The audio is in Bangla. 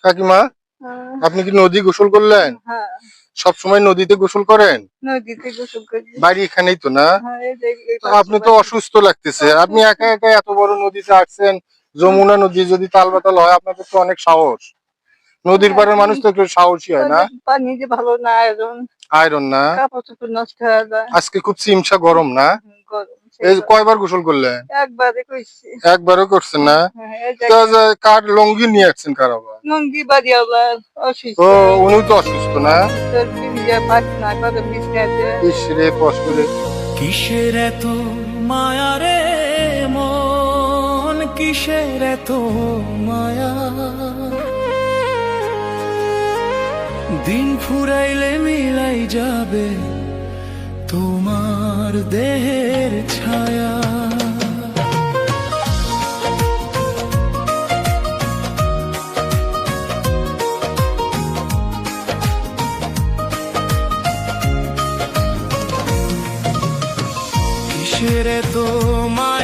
কাকিমা, আপনি কি নদী গোসল করলেন? হ্যাঁ, সব সময় নদীতে গোসল করেন? নদীতে গোসল করি। বাড়ি এখানেই তো না? হ্যাঁ, এই যে এই তো পাশে আপনি তো বাড়ি। অসুস্থ লাগতেছে, আপনি একা একা এত বড় নদীতে আসছেন। যমুনা নদী যদি তালবাতাল হয়, আপনাদের তো অনেক সাহস। নদীর পাড়ের মানুষ তো একটু সাহসী হয় না? পানি যে ভালো না, আয়রন, আয়রন না? কাপড় চোপড় নষ্ট হয়ে যায়। আজকে খুব চিমসা গরম না? গরম এই সেই কয়বার গোসল করলেন? একবারে কইছি। একবারও করছেন না? হ্যাঁ, এই তো যে কার লঙ্গি নিয়ে আসছেন কার আবার? লুঙ্গি বাড়িওয়ালার অসুস্থ। ও, উনিও তো অসুস্থ না? তোর বিরিয়া পায়খানা করে বিছনাতে। ইস রে, কষ্ট রে। কিসের এত মায়া রে মন, কিসের এত মায়া, দিন ফুরাইলে মিলাই যাবে তোমার দেহের ছায়া। কিসের এত মায়া